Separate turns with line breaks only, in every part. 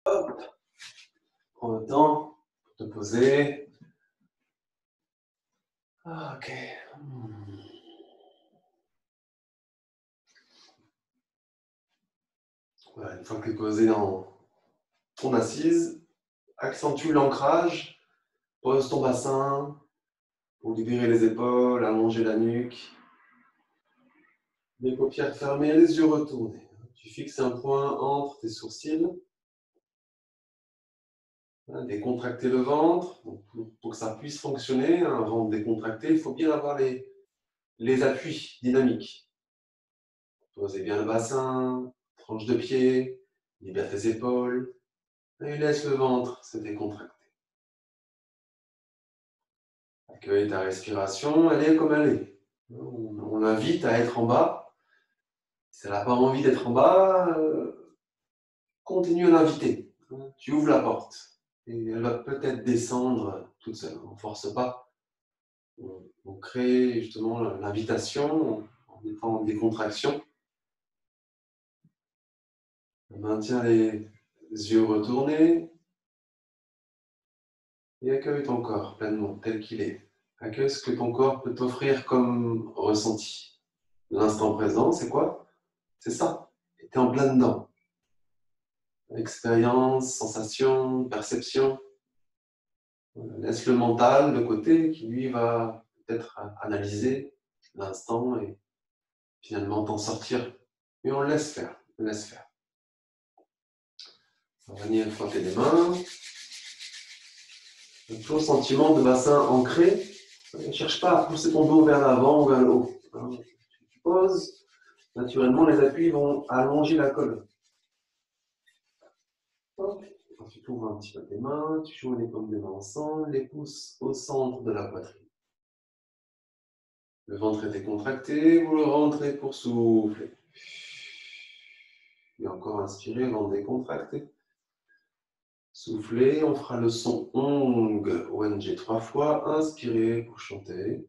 Hop. Prends le temps pour te poser. Ok. Voilà, une fois que tu es posé en assise, accentue l'ancrage. Pose ton bassin pour libérer les épaules, allonger la nuque. Les paupières fermées, les yeux retournés. Tu fixes un point entre tes sourcils. Décontracter le ventre. Donc, pour que ça puisse fonctionner, un ventre décontracté, il faut bien avoir les appuis dynamiques. Posez bien le bassin, tranche de pied, libère tes épaules et laisse le ventre se décontracter. Accueille ta respiration, elle est comme elle est. On l'invite à être en bas. Si elle n'a pas envie d'être en bas, continue à l'inviter. Tu ouvres la porte et elle va peut-être descendre toute seule. On ne force pas. On crée justement l'invitation en étant en décontraction. On maintient les yeux retournés et accueille ton corps pleinement tel qu'il est. Accueille ce que ton corps peut t'offrir comme ressenti. L'instant présent, c'est quoi? C'est ça. Tu es en plein dedans. Expérience, sensation, perception. Laisse le mental de côté qui lui va peut-être analyser l'instant et finalement t'en sortir. Mais on le laisse faire. On laisse faire. On va venir frotter les mains. Un toujours sentiment de bassin ancré. Ne cherche pas à pousser ton dos vers l'avant ou vers le haut. Tu poses. Naturellement, les appuis vont allonger la colonne. Tu ouvres un petit peu tes mains, tu joues les paumes des mains ensemble, les pouces au centre de la poitrine. Le ventre est décontracté, vous le rentrez pour souffler. Et encore inspirer, ventre décontracté. Soufflez, on fera le son ONG, ONG 3 fois. Inspirez pour chanter.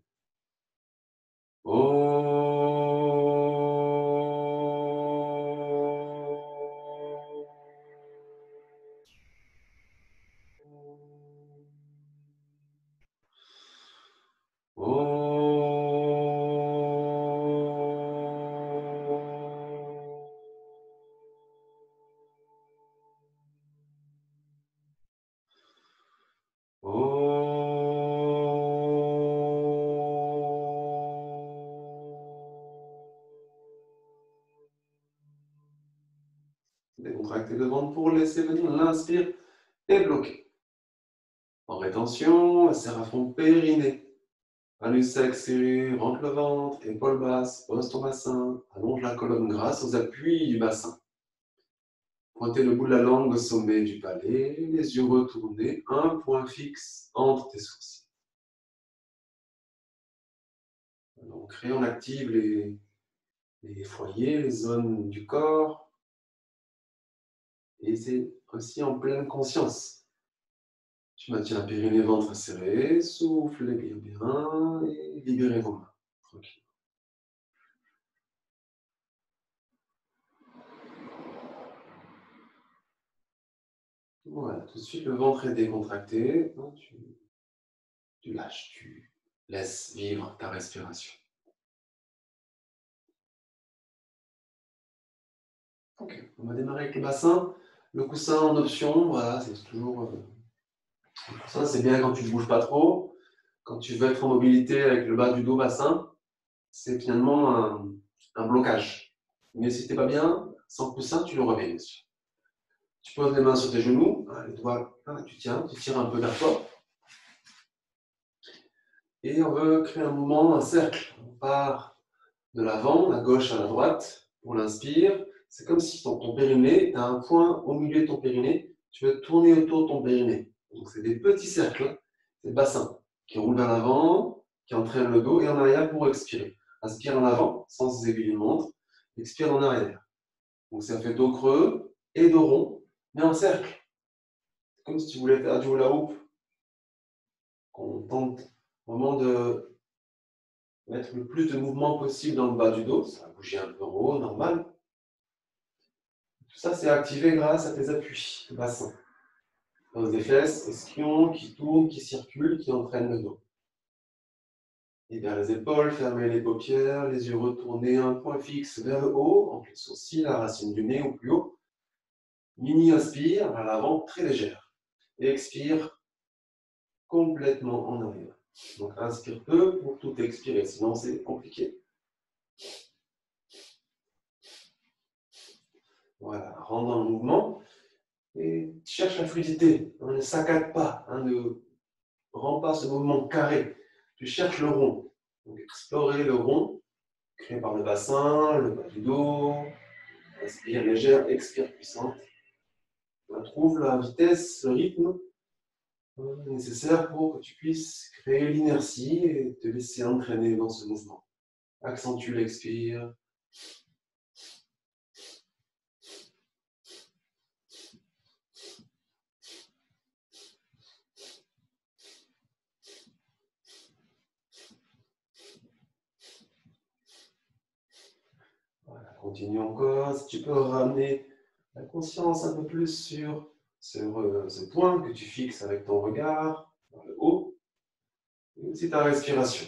Décontractez le ventre pour laisser venir l'inspire et bloquer. En rétention, serre à fond périnée. Anus sec serré, rentre le ventre, épaules basses, pose ton bassin, allonge la colonne grâce aux appuis du bassin. Pointez le bout de la langue au sommet du palais, les yeux retournés, un point fixe entre tes sourcils. Donc, on active les foyers, les zones du corps. Et c'est aussi en pleine conscience. Tu maintiens la périnée ventre serré, soufflez bien bien et libérez vos mains. Tranquille. Voilà, tout de suite le ventre est décontracté. Tu lâches, tu laisses vivre ta respiration. Ok, on va démarrer avec le bassin. Le coussin en option, voilà, c'est toujours. Le coussin, c'est bien quand tu ne bouges pas trop. Quand tu veux être en mobilité avec le bas du dos bassin, c'est finalement un blocage. Mais si tu n'es pas bien, sans coussin, tu le remets, bien sûr. Tu poses les mains sur tes genoux, les doigts, tu tiens, tu tires un peu vers toi. Et on veut créer un mouvement, un cercle. On part de l'avant, la gauche à la droite, pour l'inspire. C'est comme si ton périnée, tu as un point au milieu de ton périnée, tu veux tourner autour de ton périnée. Donc c'est des petits cercles, c'est le bassin qui roule vers l'avant, qui entraîne le dos et en arrière pour expirer. Inspire en avant, sans aiguille de montre, expire en arrière. Donc ça fait dos creux et dos rond, mais en cercle. C'est comme si tu voulais faire du hula hoop. On tente vraiment de mettre le plus de mouvement possible dans le bas du dos. Ça va bouger un peu en haut, normal. Tout ça, c'est activé grâce à tes appuis, le bassin. Pose des fesses, ischion qui tourne, qui circule, qui entraîne le dos. Libère les épaules, fermez les paupières, les yeux retournés, un point fixe vers le haut, entre les sourcils, la racine du nez ou plus haut. Mini inspire vers l'avant, très légère. Et expire complètement en arrière. Donc inspire peu pour tout expirer, sinon c'est compliqué. Voilà, rentre dans le mouvement et cherche la fluidité. Ne saccade pas, ne rends pas ce mouvement carré. Tu cherches le rond. Donc explorer le rond, créé par le bassin, le bas du dos. Inspire légère, expire puissante. On trouve la vitesse, le rythme nécessaire pour que tu puisses créer l'inertie et te laisser entraîner dans ce mouvement. Accentue l'expire. Voilà, continue encore. Si tu peux ramener la conscience un peu plus sur ce point que tu fixes avec ton regard vers le haut, et aussi ta respiration.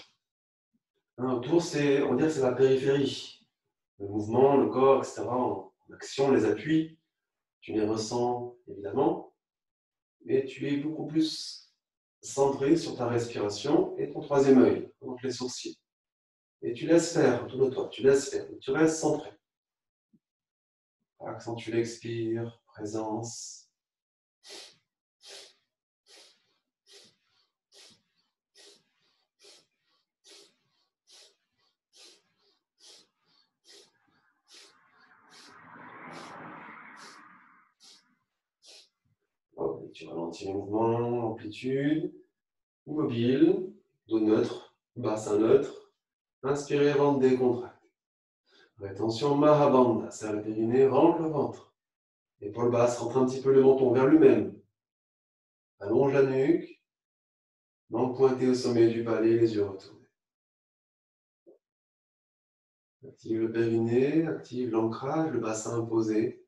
Autour, on va dire que c'est la périphérie. Le mouvement, le corps, etc. En action, les appuis, tu les ressens évidemment, mais tu es beaucoup plus centré sur ta respiration et ton troisième œil, donc les sourcils. Et tu laisses faire autour de toi, tu laisses faire, tu restes centré. Accentue l'expire, présence. Oh, tu ralentis le mouvement, l'amplitude, immobile, dos neutre, bassin neutre. Inspirez, ventre décontracté. Rétention Mahabandha, serre le périnée, rentre le ventre. Épaule basse, rentre un petit peu le menton vers lui-même. Allonge la nuque. Langue pointée au sommet du palais, les yeux retournés. Active le périnée, active l'ancrage, le bassin posé.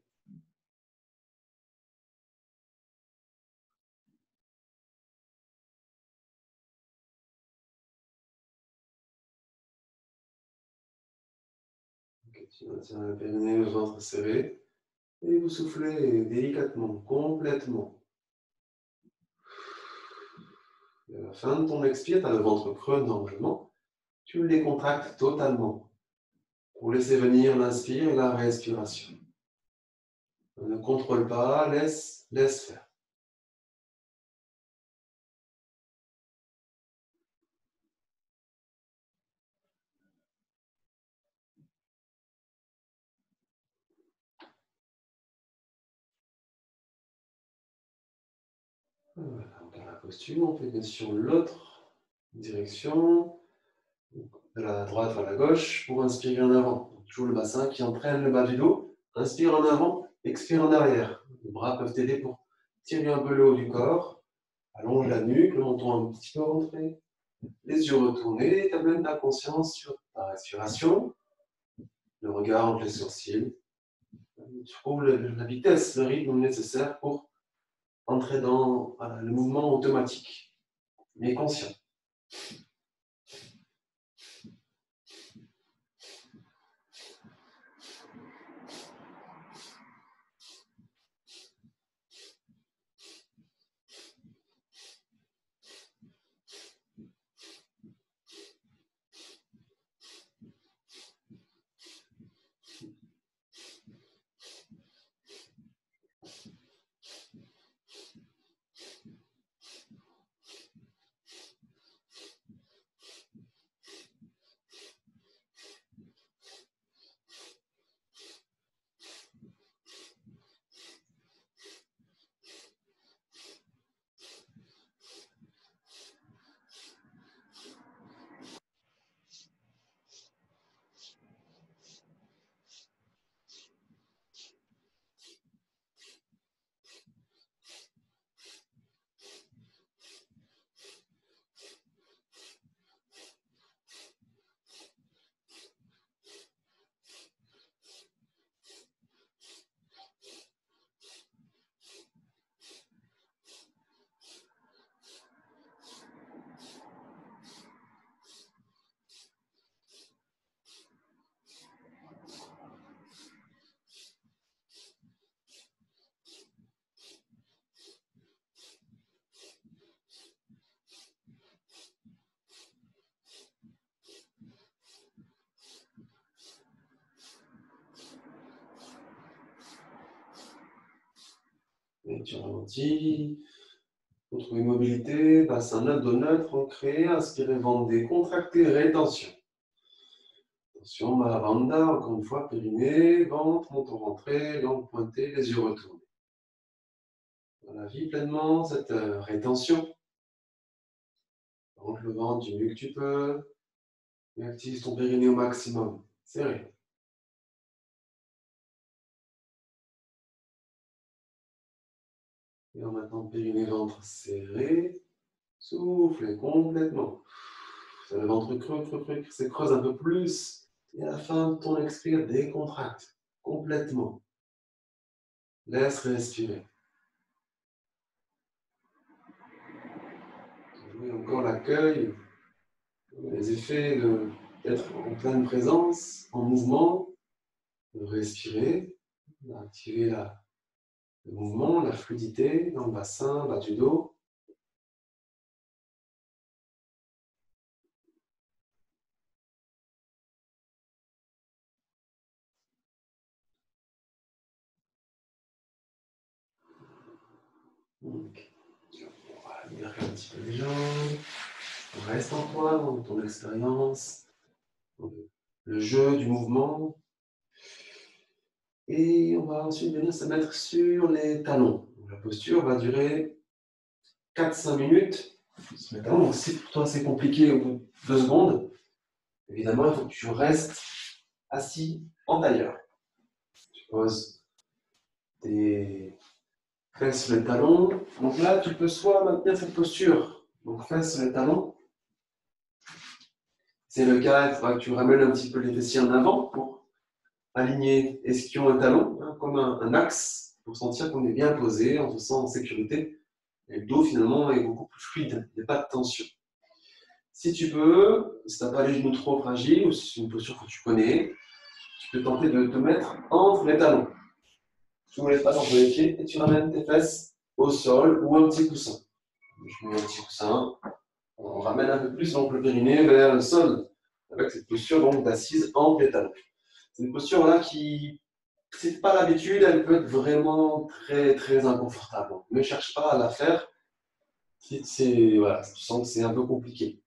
Okay, tu maintiens le périnée, le ventre serré. Et vous soufflez délicatement, complètement. Et à la fin de ton expire, tu as le ventre creux normalement. Tu le décontractes totalement pour laisser venir l'inspire et la respiration. Ne contrôle pas, laisse faire. Voilà, on garde la posture, on fait sur l'autre direction, de la droite vers la gauche, pour inspirer en avant. Donc, toujours le bassin qui entraîne le bas du dos. Inspire en avant, expire en arrière. Les bras peuvent t'aider pour tirer un peu le haut du corps. Allonge la nuque, le menton un petit peu rentré. Les yeux retournés, tu amènes ta conscience sur ta respiration, le regard entre les sourcils. Tu trouves la vitesse, le rythme nécessaire pour entrer dans le mouvement automatique, mais conscient. Et tu ralentis. Retrouver mobilité, bassin neutre, dos neutre, ancré, inspirez, ventre décontracté, rétention. Attention, Mahavanda, encore une fois, périnée, ventre, menton rentré, langue pointée, les yeux retournés. Voilà, vis pleinement cette rétention. Rentre le ventre du mieux que tu peux. Et active ton périnée au maximum. Serré. Et en maintenant, périnée, ventre serré. Soufflez complètement. C'est le ventre creux, creux, creux, qui se creuse un peu plus. Et à la fin de ton expire, décontracte complètement. Laisse respirer. Et encore l'accueil, les effets d'être en pleine présence, en mouvement, de respirer, d'activer le mouvement, la fluidité dans le bassin, bas du dos. Donc, on va libérer un petit peu les jambes. Reste en toi, dans ton expérience, dans le jeu du mouvement. Et on va ensuite venir se mettre sur les talons. La posture va durer 4-5 minutes. Se mettre talons. Donc, si pour toi c'est compliqué au bout de 2 secondes, évidemment, il faut que tu restes assis en tailleur. Tu poses tes fesses sur les talons. Donc là, tu peux soit maintenir cette posture, donc fesses sur les talons. C'est le cas, il faudra que tu ramènes un petit peu les fessiers en avant pour aligner ischion et talon, hein, comme un axe, pour sentir qu'on est bien posé, on se sent en sécurité. Et le dos, finalement, est beaucoup plus fluide, il n'y a pas de tension. Si tu peux, si tu n'as pas les genoux trop fragiles, ou si c'est une posture que tu connais, tu peux tenter de te mettre entre les talons. Tu ouvres l'espace entre les pieds et tu ramènes tes fesses au sol ou un petit coussin. Je mets un petit coussin. On ramène un peu plus donc le périnée vers le sol avec cette posture donc d'assise entre les talons. C'est une posture là qui, si tu n'as pas l'habitude, elle peut être vraiment très très inconfortable. Donc, ne cherche pas à la faire si, voilà, si tu sens que c'est un peu compliqué.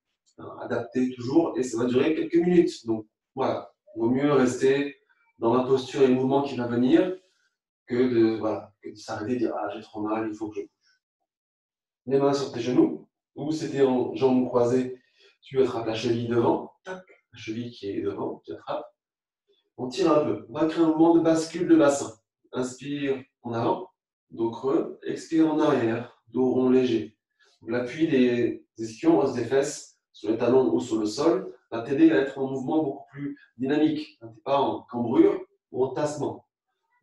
Adapter toujours et ça va durer quelques minutes. Donc voilà, il vaut mieux rester dans la posture et le mouvement qui va venir que de s'arrêter et dire ah j'ai trop mal, il faut que je bouge. Les mains sur tes genoux, ou c'était en jambes croisées, tu attrapes la cheville devant, tac, la cheville qui est devant, tu attrapes. On tire un peu, on va créer un mouvement de bascule de bassin. Inspire en avant, dos creux, expire en arrière, dos rond léger. L'appui des ischions, os des fesses, sur les talons ou sur le sol, va t'aider à être en mouvement beaucoup plus dynamique. Tu n'es pas en cambrure ou en tassement.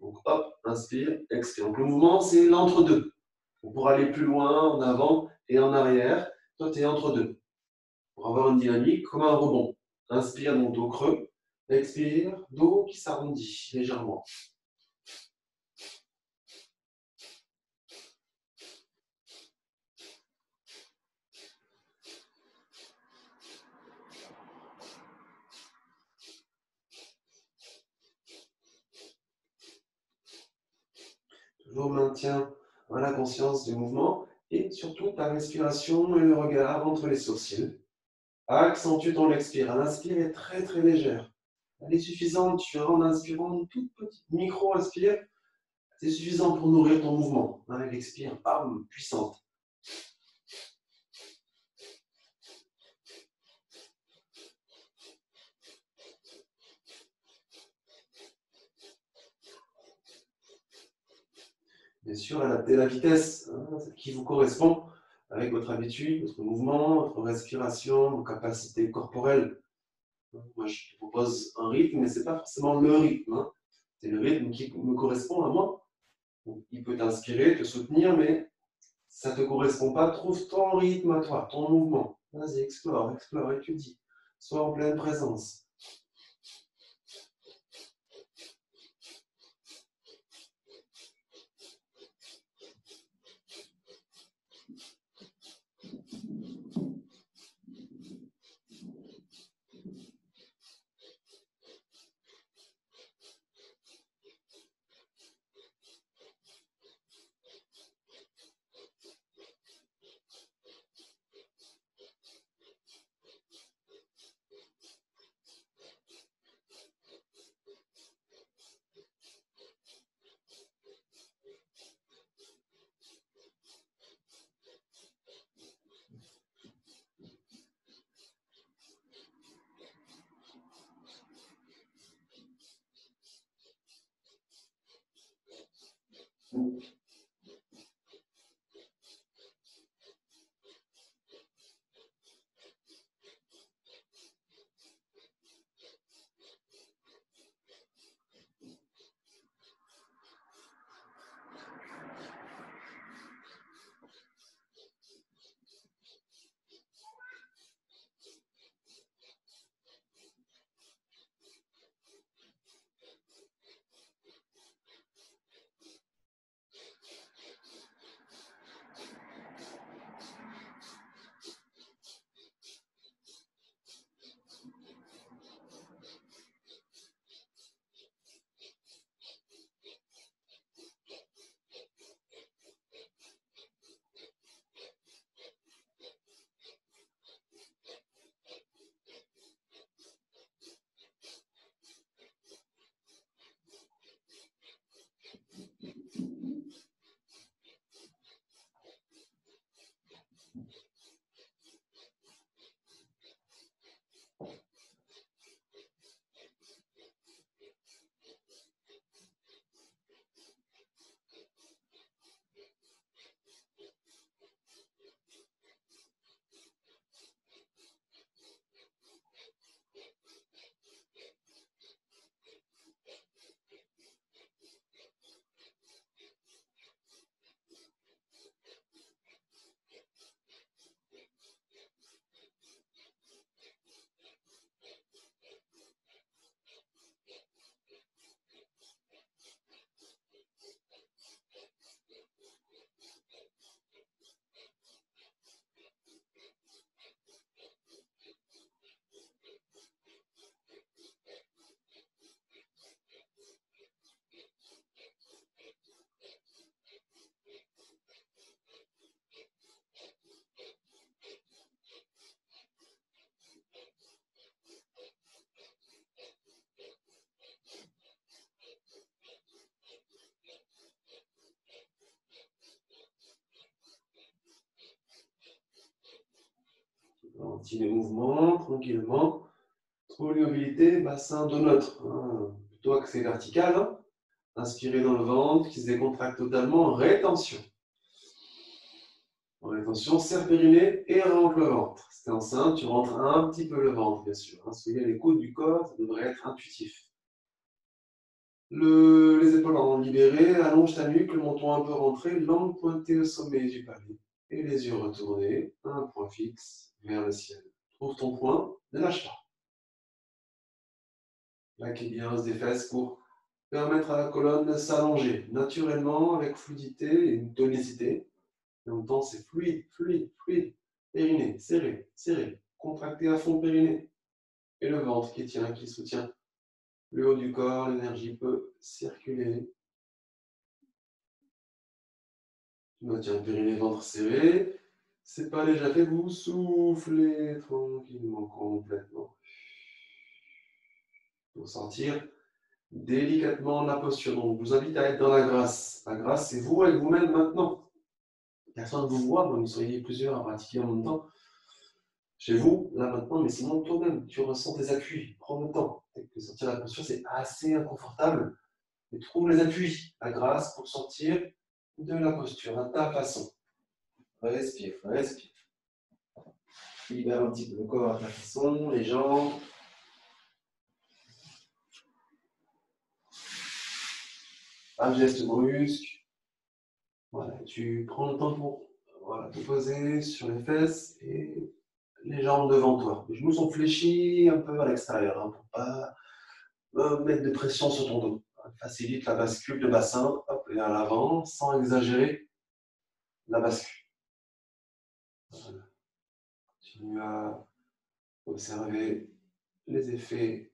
Donc hop, inspire, expire. Donc le mouvement, c'est l'entre-deux. Pour aller plus loin, en avant et en arrière, toi, tu es entre deux. Pour avoir une dynamique comme un rebond. Inspire, donc dos creux. Expire, dos qui s'arrondit légèrement. Toujours maintien dans la conscience du mouvement et surtout ta respiration et le regard entre les sourcils. Accentue ton expire. L'inspire est très très légère. Elle est suffisante. Tu verras en inspirant une toute petite micro-inspire. C'est suffisant pour nourrir ton mouvement. Avec l'expire, bam, puissante. Bien sûr, adaptez la vitesse qui vous correspond avec votre habitude, votre mouvement, votre respiration, vos capacités corporelles. Moi, je te propose un rythme, mais ce n'est pas forcément le rythme. C'est le rythme qui me correspond à moi. Donc, il peut t'inspirer, te soutenir, mais ça ne te correspond pas. Trouve ton rythme à toi, ton mouvement. Vas-y, explore, explore, étudie. Sois en pleine présence. Ralentis les mouvements tranquillement. Trouve l'immobilité, bassin de neutre. Plutôt axé vertical. Hein. Inspirez dans le ventre qui se décontracte totalement. Rétention. En rétention, serre périnée et rentre le ventre. Si tu es enceinte, tu rentres un petit peu le ventre, bien sûr. Hein. Soyez à l'écoute du corps, ça devrait être intuitif. Les épaules en libérées, allonge ta nuque, le menton un peu rentré, langue pointée au sommet du palais. Et les yeux retournés, un point fixe vers le ciel. Trouve ton point, ne lâche pas. Plaquez bien l'os des fesses pour permettre à la colonne de s'allonger naturellement avec fluidité et une tonicité. Et en même temps, c'est fluide, fluide, fluide. Périnée, serré, serré. Contracté à fond périnée. Et le ventre qui tient, qui soutient. Le haut du corps, l'énergie peut circuler. Tu maintiens le périnée, ventre serré. C'est pas déjà fait, vous soufflez tranquillement, complètement. Pour sortir délicatement la posture. Donc, je vous invite à être dans la grâce. La grâce, c'est vous avec vous-même maintenant. Personne ne vous voit, vous soyez plusieurs à pratiquer en même temps. Chez vous, là maintenant, mais sinon toi-même, tu ressens tes appuis. Prends le temps. Et sortir la posture, c'est assez inconfortable. Mais trouve les appuis, la grâce pour sortir de la posture à ta façon. Respire, respire. Libère un petit peu le corps à ta façon, les jambes. Un geste brusque. Voilà, tu prends le temps pour te poser sur les fesses et les jambes devant toi. Les genoux sont fléchis un peu à l'extérieur pour ne pas mettre de pression sur ton dos. Facilite la bascule de bassin vers l'avant sans exagérer la bascule. Voilà. Continue à observer les effets,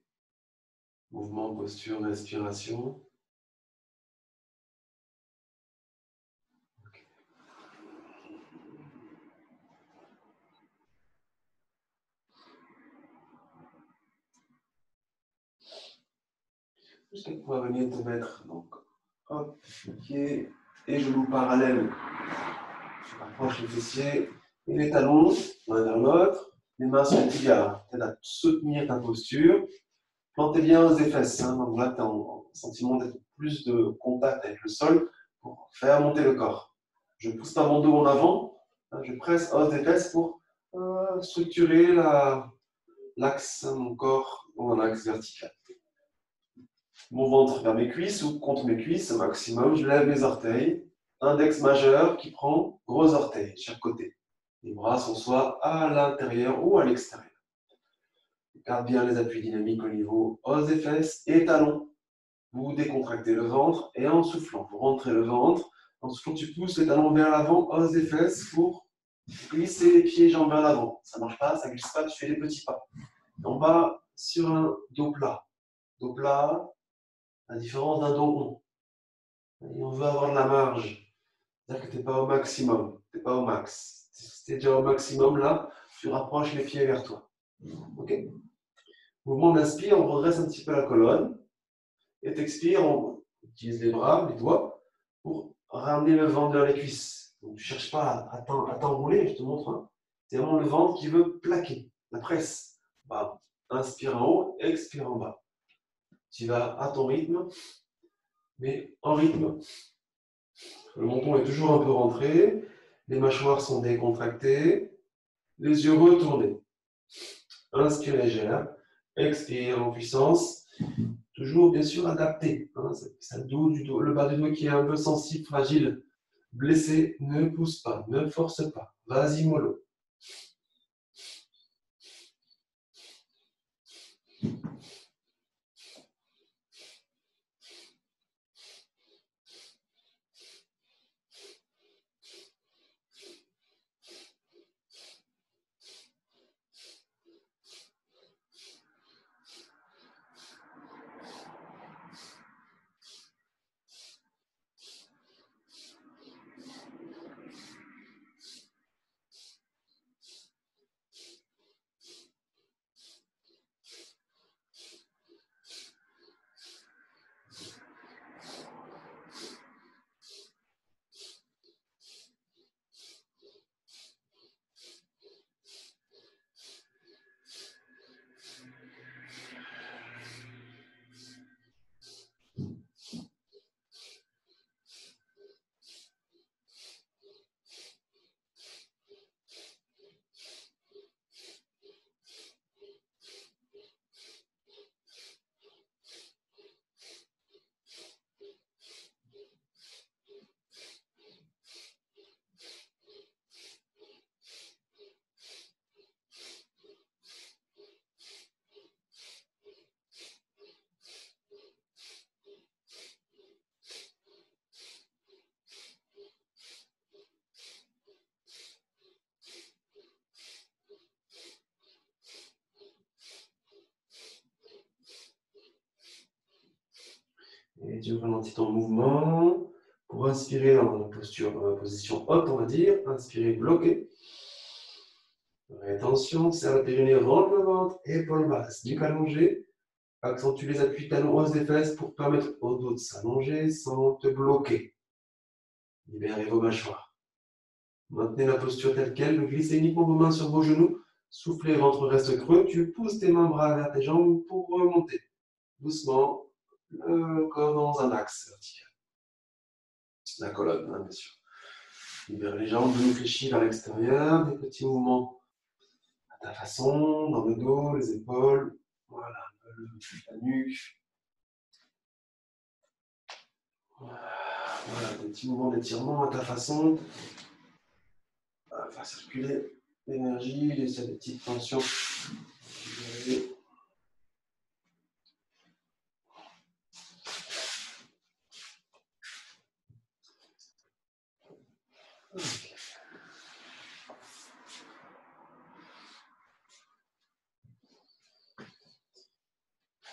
mouvement, posture, respiration. Jusqu'à pouvoir venir te mettre donc, hop, pied et genoux parallèles. Tu rapproches les fessiers et les talons l'un vers l'autre. Les mains sur les tibias. Tu à soutenir ta posture. Plantez bien aux fesses. Hein. Donc là, tu as un sentiment d'être plus de contact avec le sol pour faire monter le corps. Je ne pousse pas mon dos en avant. Hein, je presse os des fesses pour structurer l'axe, mon corps en axe vertical. Mon ventre vers mes cuisses ou contre mes cuisses au maximum. Je lève mes orteils. Index majeur qui prend gros orteil de chaque côté. Les bras sont soit à l'intérieur ou à l'extérieur. Garde bien les appuis dynamiques au niveau os des fesses et talons. Vous décontractez le ventre et en soufflant, vous rentrez le ventre. En soufflant, tu pousses les talons vers l'avant, os des fesses pour glisser les pieds et jambes vers l'avant. Ça ne marche pas, ça ne glisse pas, tu fais des petits pas. En bas, sur un dos plat. Dos plat, la différence d'un dos rond. Et on veut avoir de la marge. C'est-à-dire que tu n'es pas au maximum, tu n'es pas au max. Si tu es déjà au maximum, là, tu rapproches les pieds vers toi. Ok. Mouvement d'inspire, on redresse un petit peu la colonne. Et t'expires, on utilise les bras, les doigts, pour ramener le ventre vers les cuisses. Donc tu ne cherches pas à t'enrouler, je te montre. Hein. C'est vraiment le ventre qui veut plaquer, la presse. Bah, inspire en haut, expire en bas. Tu vas à ton rythme, mais en rythme. Le menton est toujours un peu rentré, les mâchoires sont décontractées, les yeux retournés. Inspire légère, expire en puissance. Toujours, bien sûr, adapté. Hein, le bas du dos qui est un peu sensible, fragile, blessé, ne pousse pas, ne force pas. Vas-y, mollo. Ralentis ton mouvement. Pour inspirer dans la position haute, on va dire. Inspirer, bloqué. Rétention, serre le périnée, rentre le ventre, épaules basses, nuque allongée. Accentue les appuis talons hausse des fesses pour permettre au dos de s'allonger sans te bloquer. Libérez vos mâchoires. Maintenez la posture telle qu'elle, glissez uniquement vos mains sur vos genoux. Soufflez, ventre reste creux. Tu pousses tes mains bras vers tes jambes pour remonter. Doucement, le corps dans un axe vertical. La colonne, bien sûr. Libère les jambes, genoux fléchis vers l'extérieur. Des petits mouvements à ta façon, dans le dos, les épaules. Voilà, la nuque. Voilà, des petits mouvements d'étirement à ta façon. Faire circuler l'énergie, laisser des petites tensions.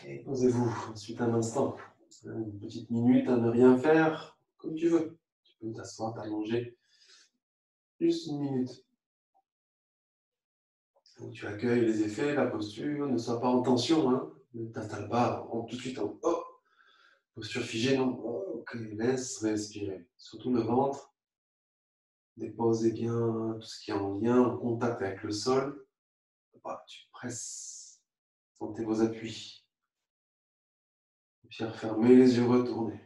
Et posez-vous ensuite un instant, une petite minute à ne rien faire, comme tu veux. Tu peux t'asseoir, t'allonger, juste une minute. Donc, tu accueilles les effets, la posture, ne sois pas en tension, hein. Ne t'installes pas tout de suite en posture figée, non. Ok, laisse respirer, surtout le ventre. Déposez bien tout ce qui est en lien, en contact avec le sol. Voilà, tu presses, sentez vos appuis. Paupières fermées, les yeux retournés.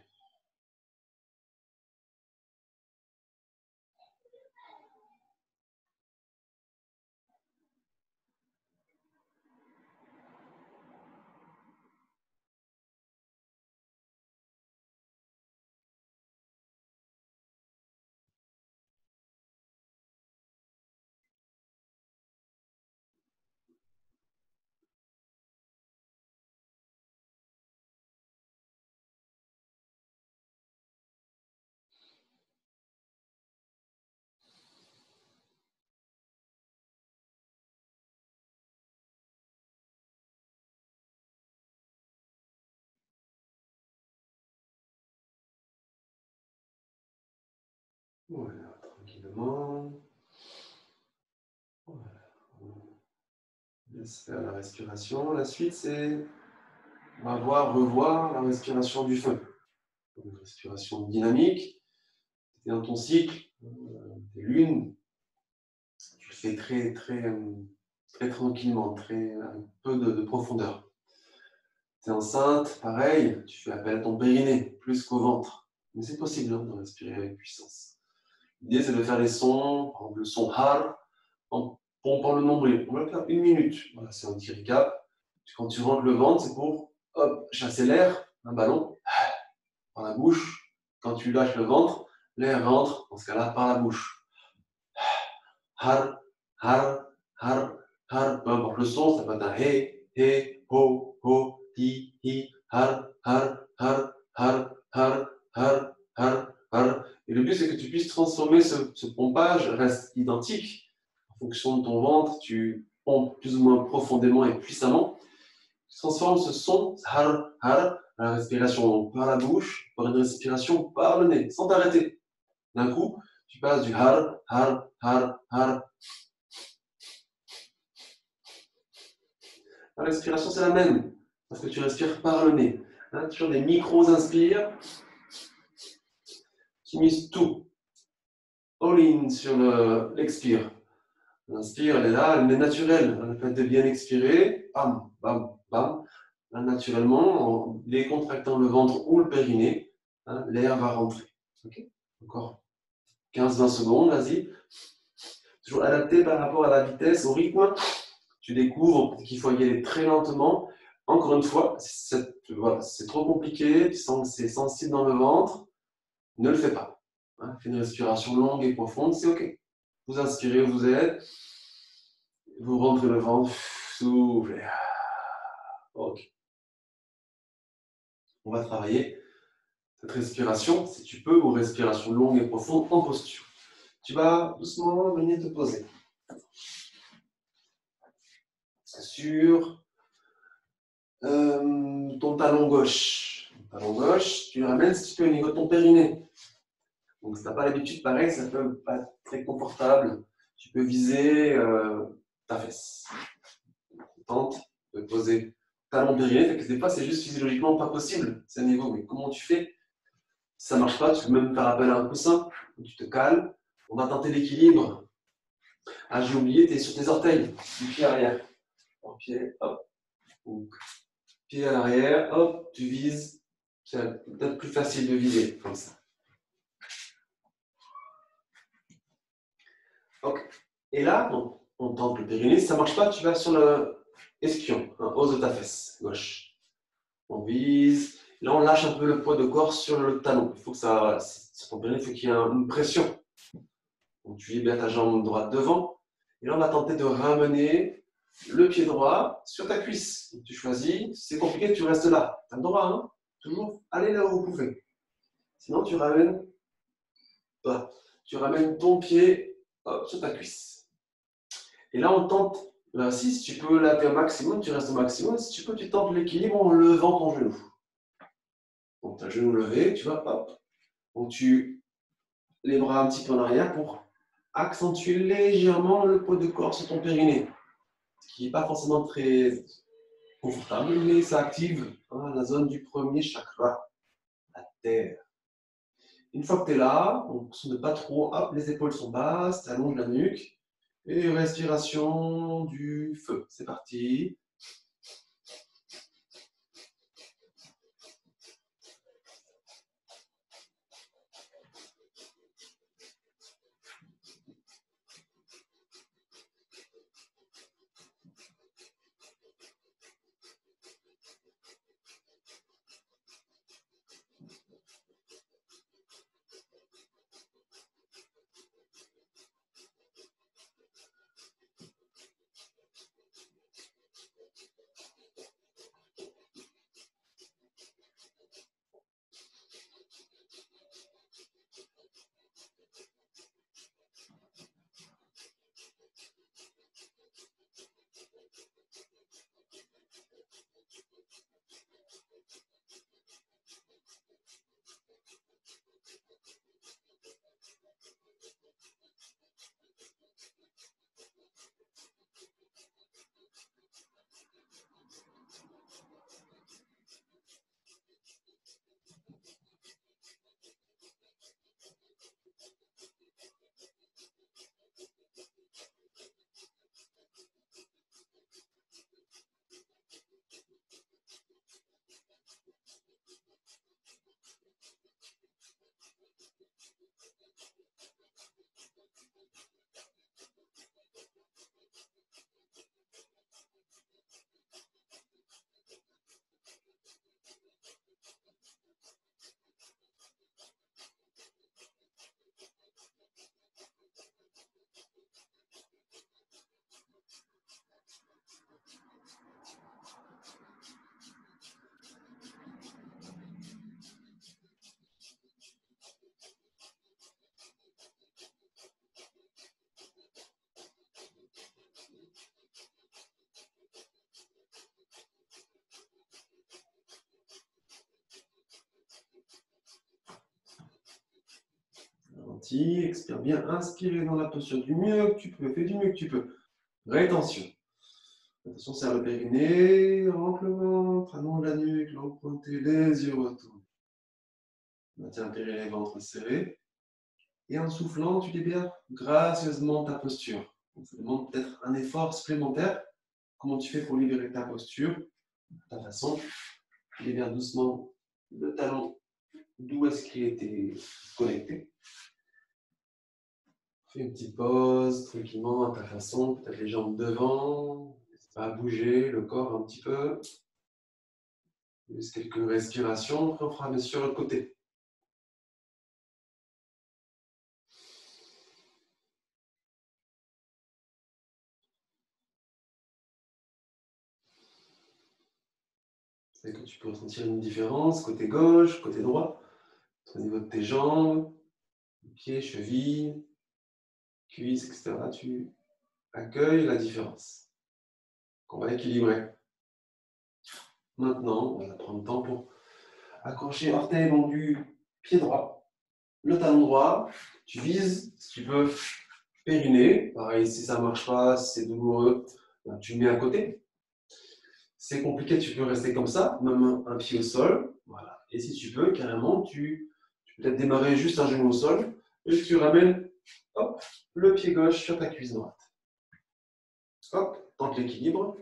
Voilà, tranquillement. Voilà. Laisse faire la respiration. La suite, c'est, on va revoir la respiration du feu. Une respiration dynamique. Tu es dans ton cycle, tes lunes. Tu le fais très tranquillement, avec peu de profondeur. Tu es enceinte, pareil, tu fais appel à ton périnée, plus qu'au ventre. Mais c'est possible de respirer avec puissance. L'idée, c'est de faire les sons, par exemple le son har, en pompant le nombril. On va le faire une minute. Voilà, c'est un petit recap. Quand tu rentres le ventre, c'est pour chasser l'air, un ballon, par la bouche. Quand tu lâches le ventre, l'air rentre, dans ce cas-là, par la bouche. Har, har, har, har. Peu importe le son, ça peut être un he, ho, hi, har, har, har, har, har, har, har, har. Et le but, c'est que tu puisses transformer ce pompage, reste identique. En fonction de ton ventre, tu pompes plus ou moins profondément et puissamment. Tu transformes ce son, har, har, à la respiration par la bouche, par une respiration par le nez, sans t'arrêter. D'un coup, tu passes du har, har, har, har. La respiration, c'est la même, parce que tu respires par le nez. Hein, toujours des micros-inspires. Tu mises tout. All in sur l'expire. L'inspire, elle est là, elle est naturelle. Le fait de bien expirer, bam, bam, bam. Là, naturellement, en décontractant le ventre ou le périnée, hein, l'air va rentrer. Okay, encore 15-20 secondes, vas-y. Toujours adapté par rapport à la vitesse, au rythme. Tu découvres qu'il faut y aller très lentement. Encore une fois, voilà, c'est trop compliqué, tu sens que c'est sensible dans le ventre, ne le fais pas. Hein, fais une respiration longue et profonde, c'est OK. Vous inspirez, vous êtes, vous rentrez le ventre, soufflez. OK. On va travailler cette respiration, si tu peux, ou respiration longue et profonde en posture. Tu vas doucement venir te poser sur ton talon gauche. talon gauche, tu le ramènes un petit peu au niveau de ton périnée. Donc, si tu n'as pas l'habitude, pareil, ça peut pas être très confortable. Tu peux viser ta fesse. Tente de poser talon périnée, fait que des fois, c'est juste physiologiquement pas possible, c'est un niveau. Mais comment tu fais? Si ça ne marche pas, tu peux même faire appel à un coussin. Tu te cales. On va tenter l'équilibre. Ah, j'ai oublié, tu es sur tes orteils, du pied arrière. En pied, hop. Donc, pied à l'arrière, hop, tu vises. C'est peut-être plus facile de viser, comme ça. Ok. Et là, on tente le périnée. Si ça ne marche pas, tu vas sur le ischion, hausse de ta fesse gauche. On vise. Là, on lâche un peu le poids de corps sur le talon. Il faut que ça, sur ton périnée, il faut qu'il y ait une pression. Donc, tu libères ta jambe droite devant. Et là, on va tenter de ramener le pied droit sur ta cuisse. Donc, tu choisis. Si c'est compliqué, tu restes là. Tu as le droit, hein? Toujours aller là où vous pouvez. Sinon, tu ramènes ton pied hop, sur ta cuisse. Et là, on tente. Là, si tu peux laver au maximum, tu restes au maximum. Si tu peux, tu tentes l'équilibre en levant ton genou. Donc, tu as le genou levé, tu vois, hop. Donc, tu les bras un petit peu en arrière pour accentuer légèrement le poids de corps sur ton périnée. Ce qui n'est pas forcément très confortable, mais ça active la zone du premier chakra, la terre. Une fois que tu es là, on ne pas trop, hop, les épaules sont basses, tu allonges la nuque. Et respiration du feu. C'est parti. Expire bien, inspirez dans la posture du mieux que tu peux, fais du mieux que tu peux. Rétention. Attention, serre le périnée, rentre le ventre, allonge la nuque, langue pointée, les yeux retournent. Maintiens le périnée, ventre serré. Et en soufflant, tu libères gracieusement ta posture. Donc, ça demande peut-être un effort supplémentaire. Comment tu fais pour libérer ta posture? De ta façon, tu libères doucement le talon d'où est-ce qu'il était connecté. Fais une petite pause, tranquillement, à ta façon, peut-être les jambes devant, n'hésite pas à bouger le corps un petit peu. Juste quelques respirations, après on fera bien sûr le côté. C'est que tu peux ressentir une différence, côté gauche, côté droit, au niveau de tes jambes, pieds, chevilles, cuisses, etc. Tu accueilles la différence. On va équilibrer. Maintenant, on va prendre le temps pour accroché orteil long du pied droit, le talon droit, tu vises, si tu peux, périnée. Pareil, si ça ne marche pas, si c'est douloureux, ben, tu le mets à côté. C'est compliqué, tu peux rester comme ça, même un pied au sol. Voilà. Et si tu peux, carrément, tu peux peut-être démarrer juste un genou au sol et tu ramènes hop, le pied gauche sur ta cuisse droite. Hop, tente l'équilibre.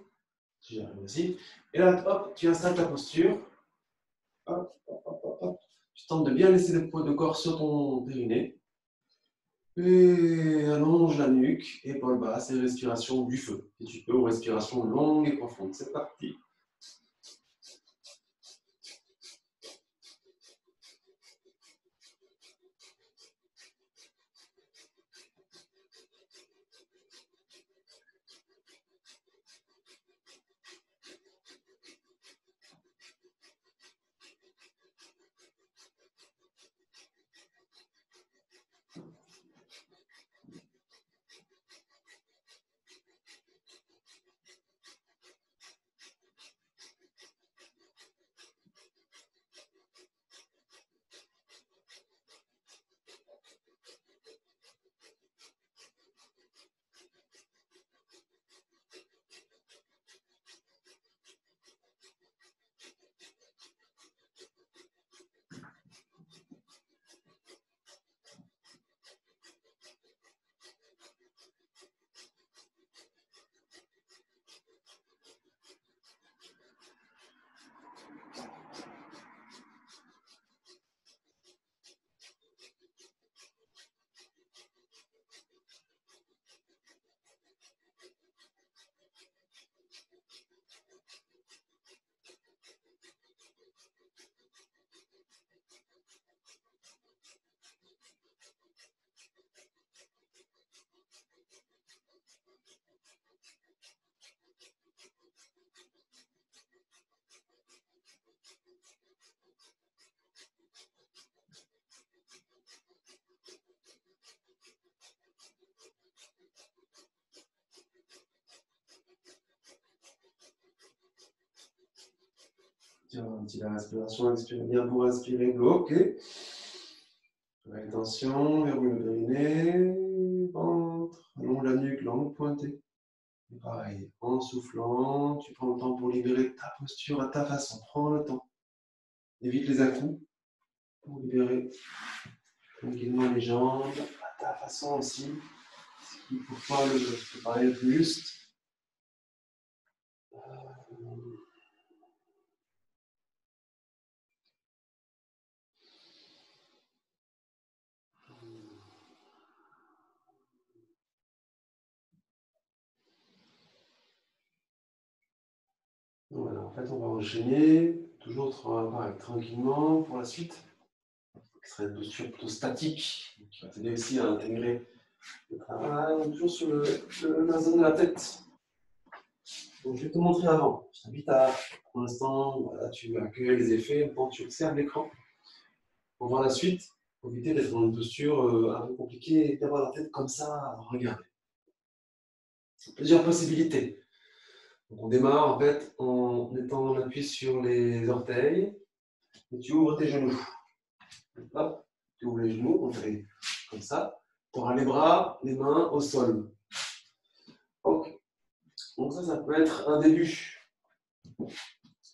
Si j'arrive aussi. Et là, hop, tu installes ta posture. Hop, hop, hop, hop, hop. Tu tentes de bien laisser le poids de corps sur ton périnée. Et allonge la nuque, épaule basse et respiration du feu. Si tu peux, ou respiration longue et profonde. C'est parti. Tiens, un petit la respiration, expire bien pour inspirer, bloqué. Rétention, verrouille le périnée, ventre, allonge la nuque, langue pointée. Et pareil, en soufflant, tu prends le temps pour libérer ta posture à ta façon. Prends le temps. Évite les à-coups pour libérer tranquillement les jambes à ta façon aussi. Ce qui pour toi le paraît le plus juste. Voilà, en fait, on va enchaîner, toujours pareil, tranquillement pour la suite. Ce serait une posture plutôt statique, qui va t'aider aussi à intégrer le travail, toujours sur la zone de la tête. Donc, je vais te montrer avant. Je t'invite à, pour l'instant, voilà, tu accueilles les effets, quand tu observes l'écran. Pour voir la suite, pour éviter d'être dans une posture un peu compliquée et d'avoir la tête comme ça à regarder. Plusieurs possibilités. Donc, on démarre en fait en étant l'appui sur les orteils et tu ouvres tes genoux. Hop, tu ouvres les genoux, on fait comme ça. Tu auras les bras, les mains au sol. Ok. Donc ça peut être un début.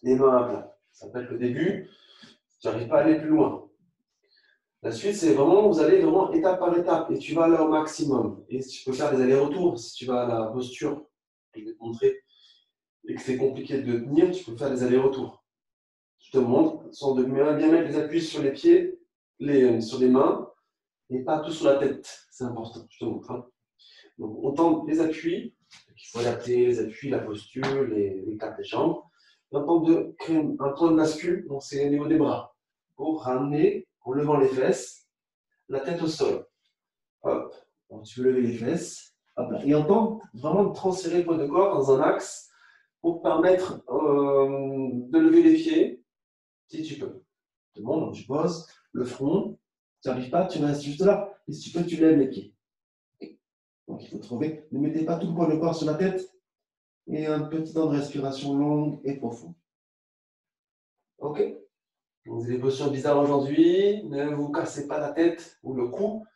Les mains à plat. Ça peut être le début. Tu n'arrives pas à aller plus loin. La suite, c'est vraiment, vous allez vraiment étape par étape et tu vas aller au maximum. Et tu peux faire des allers-retours. Si tu vas à la posture que je vais te montrer et que c'est compliqué de tenir, tu peux faire des allers-retours. Je te montre, sans de bien mettre les appuis sur les pieds, sur les mains et pas tout sur la tête. C'est important, je te montre. Hein. Donc, on tente les appuis. Il faut adapter les appuis, la posture, les claques des jambes. Et on tente de créer un point de bascule, donc c'est au niveau des bras, pour ramener, en levant les fesses, la tête au sol. Hop, donc tu peux lever les fesses. Hop là. Et on tente vraiment de transférer le poids de corps dans un axe pour permettre de lever les pieds, si tu peux. Tout le monde, tu poses le front. Tu n'arrives pas, tu restes juste là. Et si tu peux, tu lèves les pieds. Donc il faut trouver. Ne mettez pas tout le poids de corps sur la tête. Et un petit temps de respiration longue et profonde. Ok. On faisait des postures bizarres aujourd'hui, ne vous cassez pas la tête ou le cou.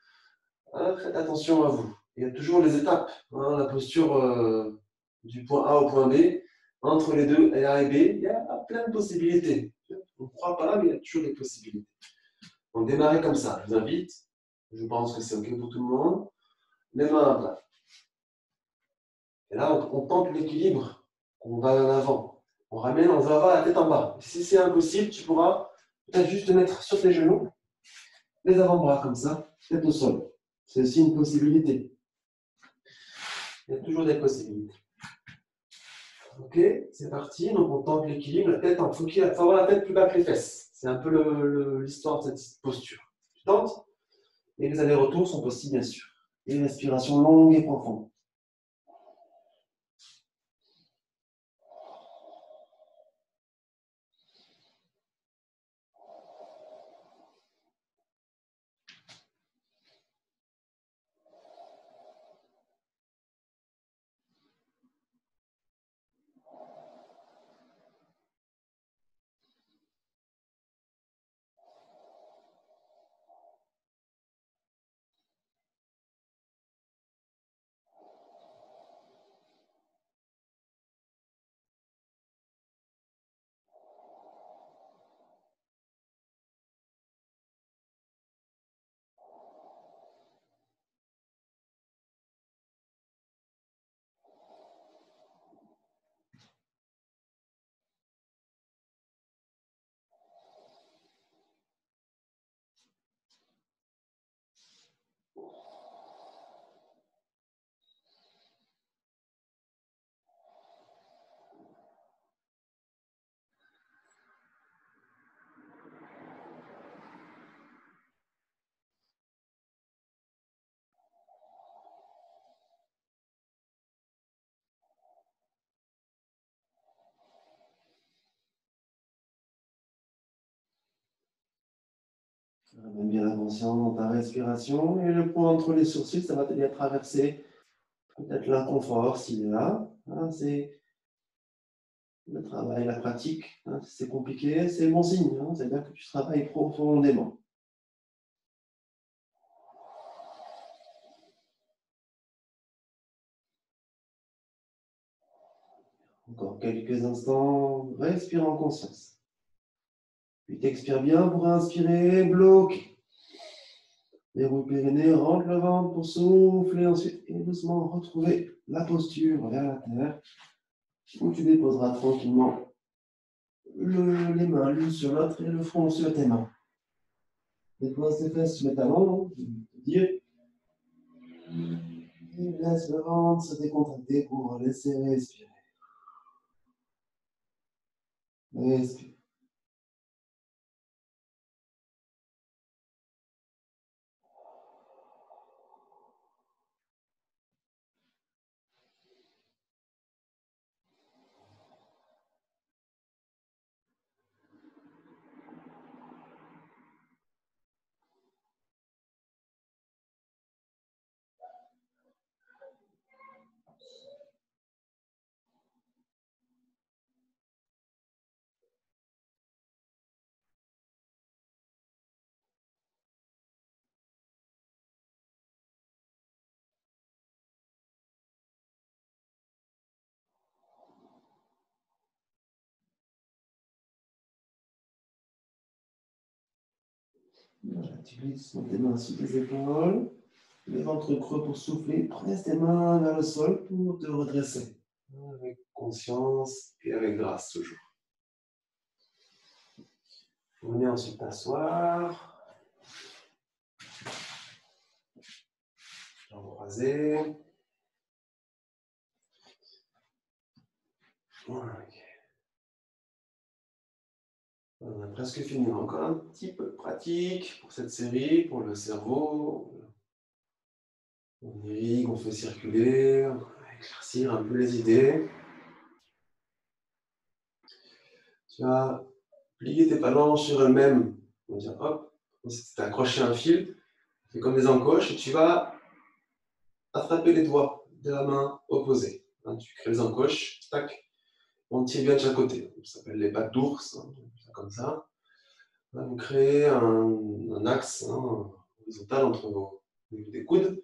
Hein, faites attention à vous. Il y a toujours les étapes. Hein, la posture du point A au point B. Entre les deux, A et B, il y a plein de possibilités. On ne croit pas, mais il y a toujours des possibilités. Donc démarrez comme ça. Je vous invite. Je pense que c'est OK pour tout le monde. Les mains à plat. Et là, on tente l'équilibre. On va en avant. On ramène, on va avoir la tête en bas. Si c'est impossible, tu pourras peut-être juste te mettre sur tes genoux, les avant-bras comme ça, tête au sol. C'est aussi une possibilité. Il y a toujours des possibilités. Ok, c'est parti. Donc on tente l'équilibre. La tête, il faut avoir la tête plus bas que les fesses. C'est un peu l'histoire de cette posture. Tu tentes. Et les allers-retours sont possibles, bien sûr. Et une respiration longue et profonde. Ramène bien la conscience dans ta respiration. Et le point entre les sourcils, ça va t'aider à traverser peut-être l'inconfort s'il est là. Hein, c'est le travail, la pratique. Hein, si c'est compliqué, c'est bon signe. Hein, c'est-à-dire que tu travailles profondément. Encore quelques instants, respire en conscience. Puis t'expires bien pour inspirer, bloque. Déroule périnée, rentre le ventre pour souffler ensuite et doucement retrouver la posture vers la terre où tu déposeras tranquillement les mains l'une sur l'autre et le front sur tes mains. Dépose tes fesses sur les talons, je vais te dire. Et laisse le ventre se décontracter pour laisser respirer. Respire. Voilà, tu glisses tes mains sous les épaules, le ventre creux pour souffler. Presse tes mains vers le sol pour te redresser. Avec conscience et avec grâce toujours. Venez ensuite t'asseoir. Jambes croisées. Okay. On a presque fini. Encore un petit peu de pratique pour cette série, pour le cerveau. On irrigue, on fait circuler, on va éclaircir un peu les idées. Tu vas plier tes phalanges sur elles-mêmes. On va dire hop, comme si tu as accroché un fil, c'est comme des encoches, et tu vas attraper les doigts de la main opposée. Hein, tu crées les encoches, tac, on tire bien de chaque côté. Ça s'appelle les pattes d'ours, hein, comme ça. Là, vous créez un axe horizontal entre vos des coudes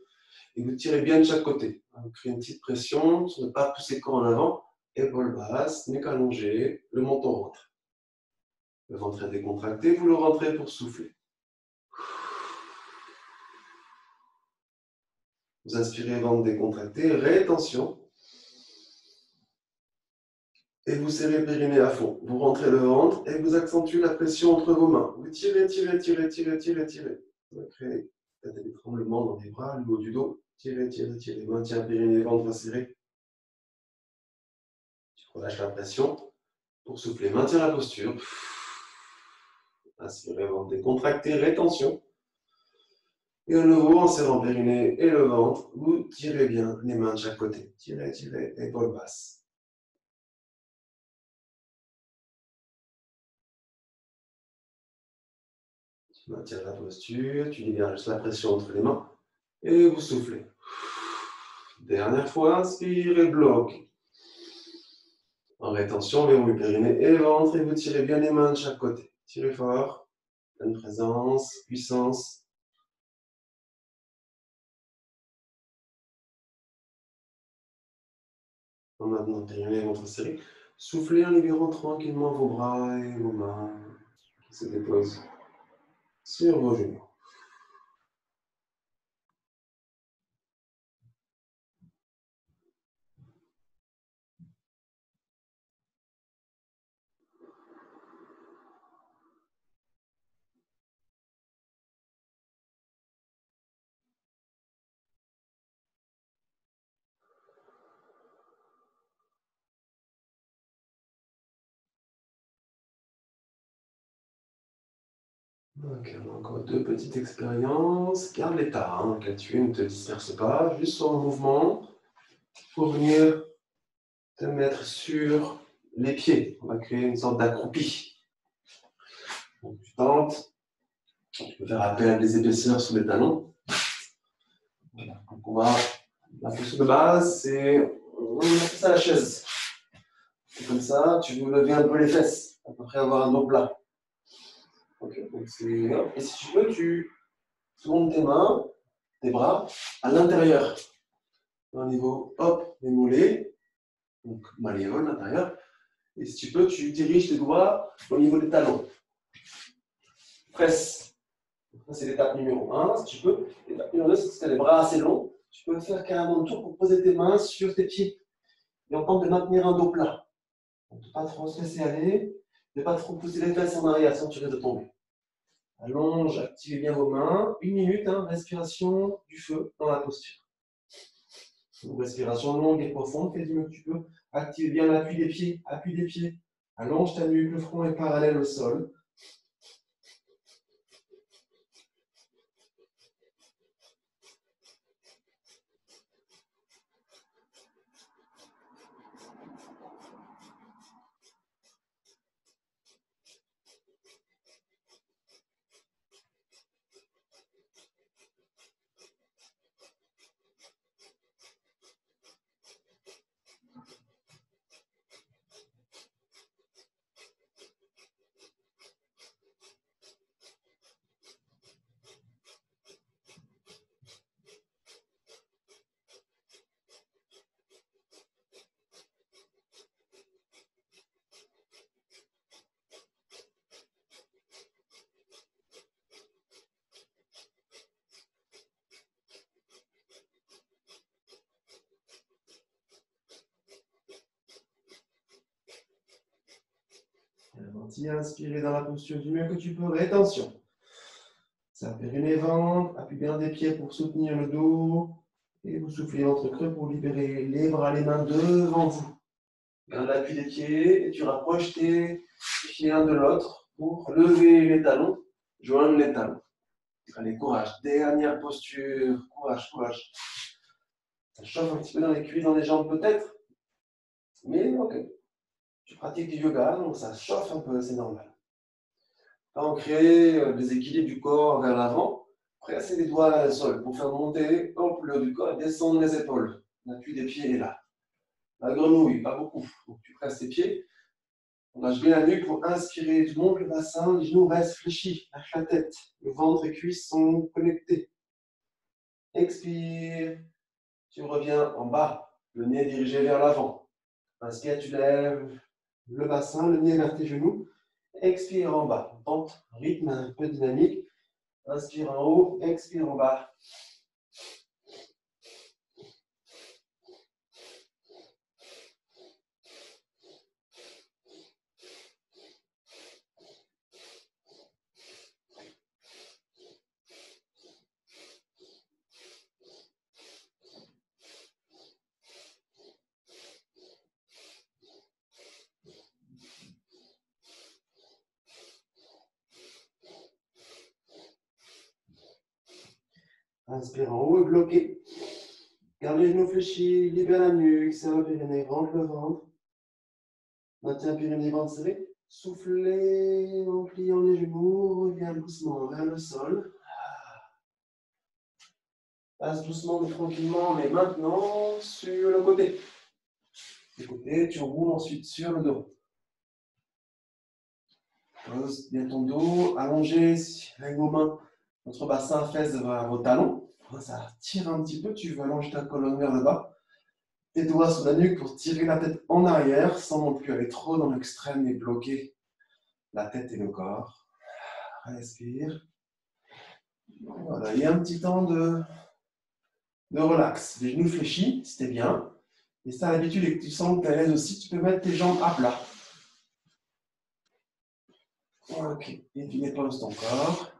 et vous tirez bien de chaque côté. Vous créez une petite pression sur ne pas pousser le corps en avant. Épaules basses, nuque allongée, le menton rentre. Le ventre est décontracté, vous le rentrez pour souffler. Vous inspirez, ventre décontracté, rétention. Et vous serrez le périnée à fond. Vous rentrez le ventre et vous accentuez la pression entre vos mains. Vous tirez, tirez, tirez, tirez, tirez, tirez. Vous créez peut-être des tremblements dans les bras, le haut du dos. Tirez, tirez, tirez. Maintien périnée, ventre serré. Tu relâches la pression pour souffler. Maintiens la posture. Inspirez, ventre décontracté, rétention. Et à nouveau, en serrant le périnée et le ventre, vous tirez bien les mains de chaque côté. Tirez, tirez, épaules basses. Tu maintiens la posture, tu libères juste la pression entre les mains et vous soufflez. Dernière fois, inspire et bloque. En rétention, verrouille le périnée et ventre et vous tirez bien les mains de chaque côté. Tirez fort, pleine présence, puissance. Maintenant, périnée et ventre serré. Soufflez en libérant tranquillement vos bras et vos mains qui se déposent sur vos genoux. Ok, on a encore deux petites expériences. Garde l'état, auquel tu es, ne te disperse pas, juste sur le mouvement pour venir te mettre sur les pieds. On va créer une sorte d'accroupi. Donc, tu tentes, tu peux faire appel à des épaisseurs sur les talons. Voilà. Donc la position de base, c'est on fait ça à la chaise. C'est comme ça, tu veux lever un peu les fesses, à peu près avoir un dos plat. Okay, donc et si tu veux, tu tournes tes mains, tes bras à l'intérieur. Au niveau, hop, des mollets, donc malléole à l'intérieur. Et si tu peux, tu diriges tes doigts au niveau des talons. Presse. Ça, c'est l'étape numéro 1, si tu peux. L'étape numéro 2, c'est si tu as les bras assez longs, tu peux faire carrément le tour pour poser tes mains sur tes pieds. Et on tente de maintenir un dos plat. Donc, ne pas trop se laisser aller, ne pas trop pousser les fesses en arrière, sinon tu risques de tomber. Allonge, activez bien vos mains. 1 minute, respiration du feu dans la posture. Une respiration longue et profonde, fais du mieux que tu peux. Active bien l'appui des pieds, appui des pieds. Allonge ta nuque, le front est parallèle au sol. Inspirez dans la posture du mieux que tu peux. Rétention. Ça périnée ventre, appuyez bien des pieds pour soutenir le dos. Et vous soufflez ventre creux pour libérer les bras, les mains devant vous. Garde l'appui des pieds et tu rapproches tes pieds l'un de l'autre pour lever les talons, joindre les talons. Allez, courage. Dernière posture. Courage, courage. Ça chauffe un petit peu dans les cuisses, dans les jambes peut-être. Mais ok. Tu pratiques du yoga, donc ça chauffe un peu, c'est normal. Là, on crée des équilibres du corps vers l'avant. Presser les doigts à le sol pour faire monter hop, le haut du corps et descendre les épaules. L'appui des pieds est là. La grenouille, pas beaucoup. Donc, tu presses tes pieds. On lâche bien la nuque pour inspirer. Tu montes le bassin, les genoux restent fléchis. Lâche la tête. Le ventre et cuisses sont connectés. Expire. Tu reviens en bas. Le nez dirigé vers l'avant. Inspire, tu lèves le bassin, le nez vers tes genoux. Expire en bas. Pente, rythme un peu dynamique. Inspire en haut, expire en bas. Inspire en haut et bloqué. Garde les genoux fléchis, libère la nuque, serre le périnée, rentre le ventre. Maintiens le périnée, ventre serré. Soufflez en pliant les genoux, reviens doucement vers le sol. Passe doucement mais tranquillement, mais maintenant sur le côté. Le côté, tu roules ensuite sur le dos. Pose bien ton dos, allongé avec vos mains. Notre bassin fesse devant vos talons. Ça tire un petit peu, tu veux allonger ta colonne vers le bas. Tes doigts sous la nuque pour tirer la tête en arrière sans non plus aller trop dans l'extrême et bloquer la tête et le corps. Respire. Voilà, il y a un petit temps de relax. Les genoux fléchis, c'était bien. Et ça, à l'habitude, et que tu sens que tu es à l'aise aussi, tu peux mettre tes jambes à plat. Ok, et tu déposes ton corps.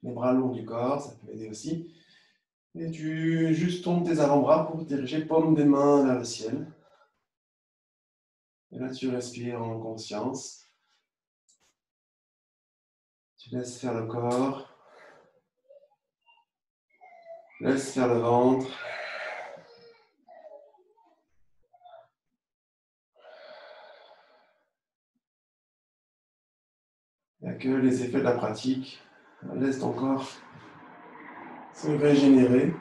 Les bras longs du corps, ça peut aider aussi. Et tu juste tournes tes avant-bras pour diriger paume des mains vers le ciel. Et là, tu respires en conscience. Tu laisses faire le corps. Laisse faire le ventre. Il n'y a que les effets de la pratique. Laisse ton corps se régénérer.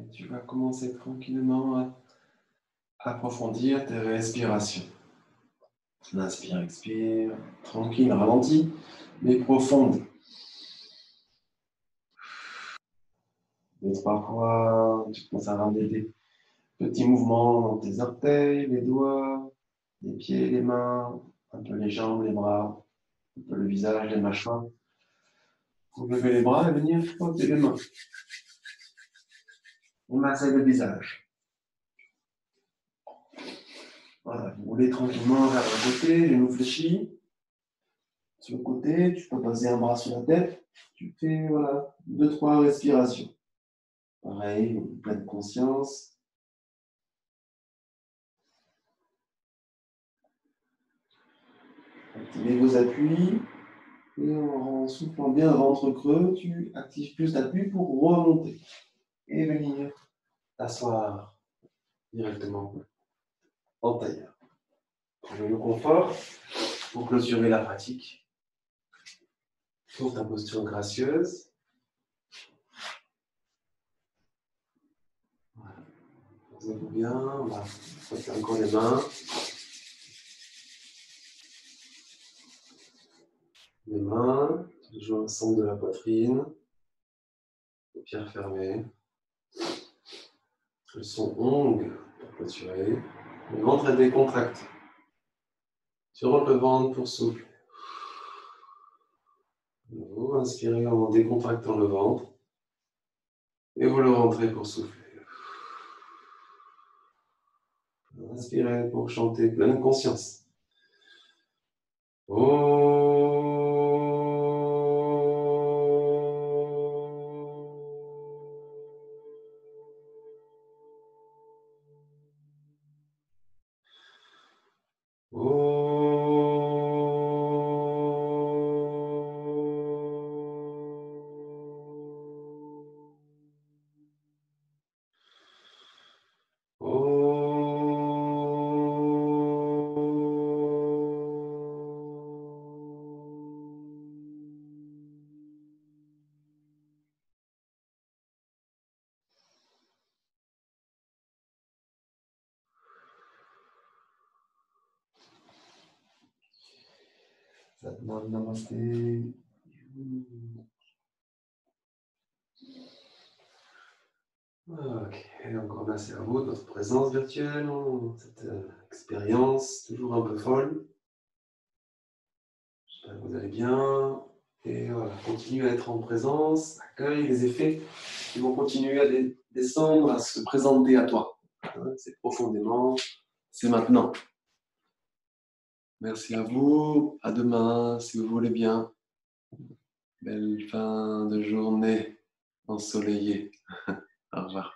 Et tu vas commencer tranquillement à approfondir tes respirations. Inspire, expire, tranquille, ralenti, mais profonde. 2-3 fois, tu commences à ramener des petits mouvements dans tes orteils, les doigts, les pieds, les mains, un peu les jambes, les bras, un peu le visage, les mâchoires. Vous levez les bras et venir frotter les mains. On massage le visage. Voilà, vous roulez tranquillement vers le côté, genoux fléchis. Sur le côté, tu peux poser un bras sur la tête. Tu fais, voilà, 2-3 respirations. Pareil, pleine conscience. Activez vos appuis. Et en soufflant bien ventre creux, tu actives plus d'appui pour remonter. Et venir t'asseoir directement en tailleur. Trouve le confort pour clôturer la pratique. Trouve ta posture gracieuse. Voilà. Posez-vous bien. On va frotter encore les mains. Les mains, toujours au centre de la poitrine. Paupières fermées. Le son ongle pour clôturer. Le ventre est décontracté. Tu rentres le ventre pour souffler. Vous inspirez en décontractant le ventre. Et vous le rentrez pour souffler. Inspirez pour chanter pleine conscience. Satnam Namasté. Ok, encore merci à vous de votre présence virtuelle, cette expérience toujours un peu folle. J'espère que vous allez bien. Et voilà, continuez à être en présence, accueille les effets qui vont continuer à descendre, à se présenter à toi. C'est profondément, c'est maintenant. Merci à vous, à demain si vous voulez bien. Belle fin de journée ensoleillée. Au revoir.